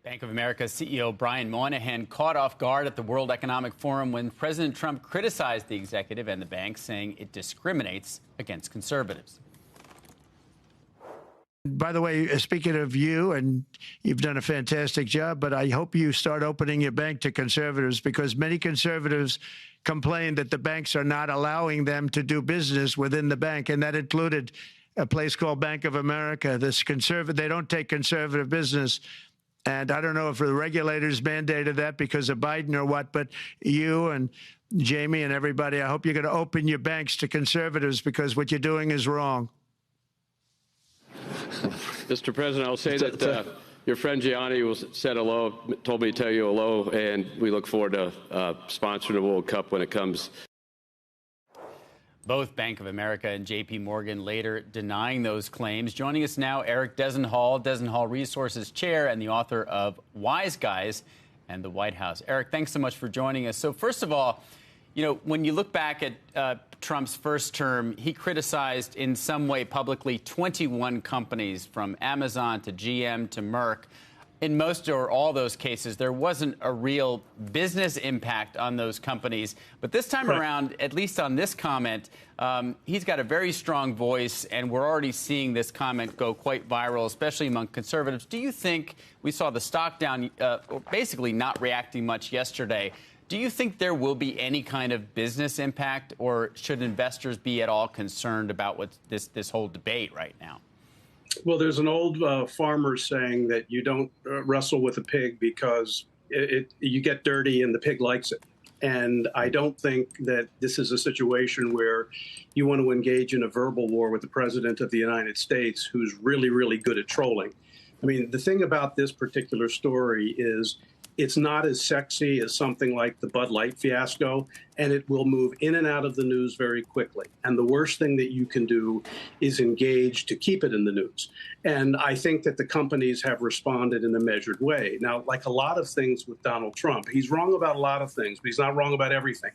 Bank of America CEO Brian Moynihan caught off guard at the World Economic Forum when President Trump criticized the executive and the bank, saying it discriminates against conservatives. By the way, speaking of you, and you've done a fantastic job, but I hope you start opening your bank to conservatives, because many conservatives complain that the banks are not allowing them to do business within the bank, and that included a place called Bank of America. They don't take conservative business. And I don't know if the regulators mandated that because of Biden or what, but you and Jamie and everybody, I hope you're going to open your banks to conservatives, because what you're doing is wrong. Mr. President, I'll say that your friend Gianni said hello, told me to tell you hello, and we look forward to sponsoring the World Cup when it comes. Both Bank of America and J.P. Morgan later denying those claims. Joining us now, Eric Dezenhall, Dezenhall Resources Chair and the author of Wise Guys and the White House. Eric, thanks so much for joining us. So first of all, you know, when you look back at Trump's first term, he criticized in some way publicly 21 companies, from Amazon to GM to Merck. In most or all those cases, there wasn't a real business impact on those companies. But this time around, at least on this comment, he's got a very strong voice, and we're already seeing this comment go quite viral, especially among conservatives. Do you think, we saw the stock down, basically not reacting much yesterday, do you think there will be any kind of business impact, or should investors be at all concerned about what this whole debate right now? Well, there's an old farmer saying that you don't wrestle with a pig because you get dirty and the pig likes it. And I don't think that this is a situation where you want to engage in a verbal war with the president of the United States, who's really, really good at trolling. I mean, the thing about this particular story is it's not as sexy as something like the Bud Light fiasco, and it will move in and out of the news very quickly. And the worst thing that you can do is engage to keep it in the news. And I think that the companies have responded in a measured way. Now, like a lot of things with Donald Trump, he's wrong about a lot of things, but he's not wrong about everything.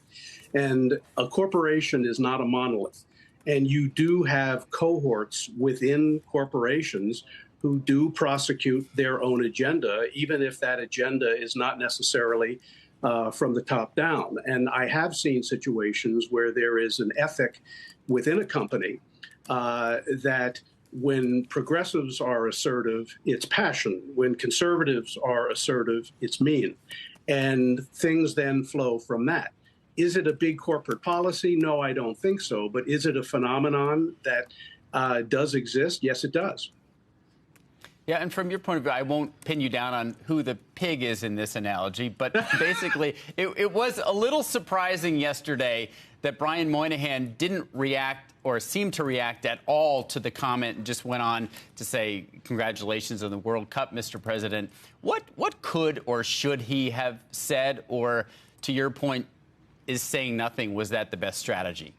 And a corporation is not a monolith. And you do have cohorts within corporations who do prosecute their own agenda, even if that agenda is not necessarily from the top down. And I have seen situations where there is an ethic within a company that when progressives are assertive, it's passion. When conservatives are assertive, it's mean. And things then flow from that. Is it a big corporate policy? No, I don't think so. But is it a phenomenon that does exist? Yes, it does. Yeah, and from your point of view, I won't pin you down on who the pig is in this analogy, but basically, it was a little surprising yesterday that Brian Moynihan didn't react or seem to react at all to the comment and just went on to say, congratulations on the World Cup, Mr. President. What could or should he have said, or to your point, is saying nothing, was that the best strategy?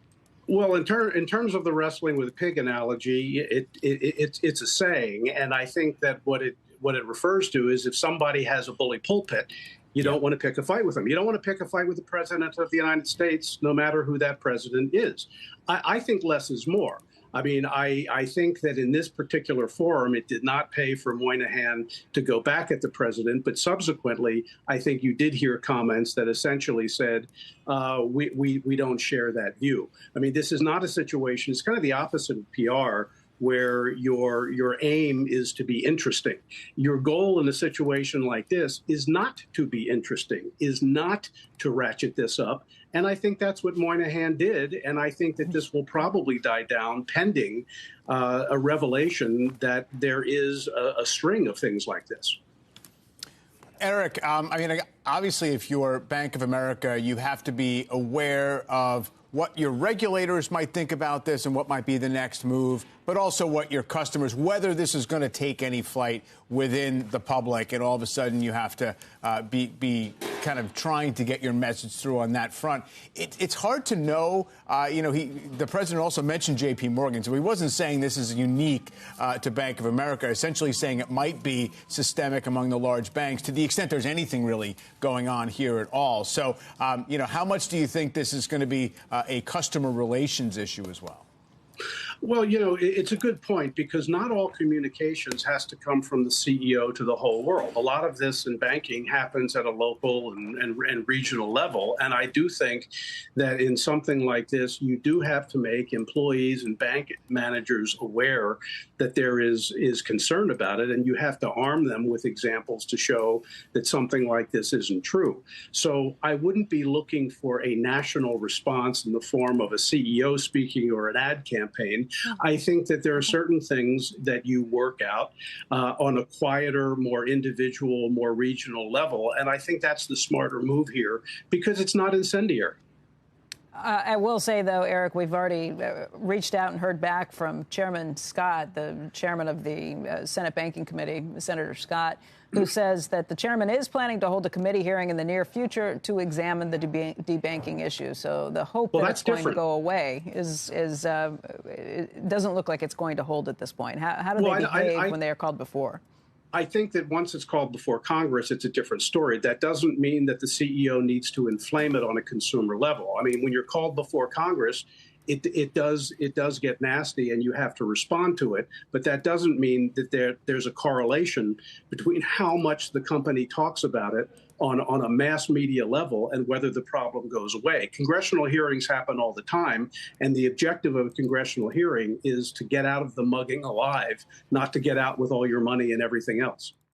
Well, in terms of the wrestling with a pig analogy, it's a saying, and I think that what it refers to is if somebody has a bully pulpit, you don't want to pick a fight with them. You don't want to pick a fight with the president of the United States, no matter who that president is. I think less is more. I mean, I think that in this particular forum, it did not pay for Moynihan to go back at the president. But subsequently, I think you did hear comments that essentially said, we don't share that view. I mean, this is not a situation. It's kind of the opposite of PR, where your aim is to be interesting. Your goal in a situation like this is not to be interesting, is not to ratchet this up. And I think that's what Moynihan did. And I think that this will probably die down pending a revelation that there is a string of things like this. Eric, I mean, obviously, if you're Bank of America, you have to be aware of what your regulators might think about this and what might be the next move, but also what your customers, whether this is going to take any flight within the public, and all of a sudden you have to be kind of trying to get your message through on that front. It's hard to know. The president also mentioned J.P. Morgan, so he wasn't saying this is unique to Bank of America, essentially saying it might be systemic among the large banks, to the extent there's anything really going on here at all. So, how much do you think this is going to be a customer relations issue as well? Well, it's a good point because not all communications has to come from the CEO to the whole world. A lot of this in banking happens at a local and regional level. And I do think that in something like this, you do have to make employees and bank managers aware that there is concern about it. And you have to arm them with examples to show that something like this isn't true. So I wouldn't be looking for a national response in the form of a CEO speaking or an ad campaign. I think that there are certain things that you work out on a quieter, more individual, more regional level. And I think that's the smarter move here because it's not incendiary. I will say, though, Eric, we've already reached out and heard back from Chairman Scott, the chairman of the Senate Banking Committee, Senator Scott, who says that the chairman is planning to hold a committee hearing in the near future to examine the debanking issue. So the hope that it's going to go away it doesn't look like it's going to hold at this point. How do they behave when they are called before? I think that once it's called before Congress, it's a different story. That doesn't mean that the CEO needs to inflame it on a consumer level. I mean, when you're called before Congress, it does get nasty and you have to respond to it. But that doesn't mean that there's a correlation between how much the company talks about it on a mass media level and whether the problem goes away. Congressional hearings happen all the time, and the objective of a congressional hearing is to get out of the mugging alive, not to get out with all your money and everything else.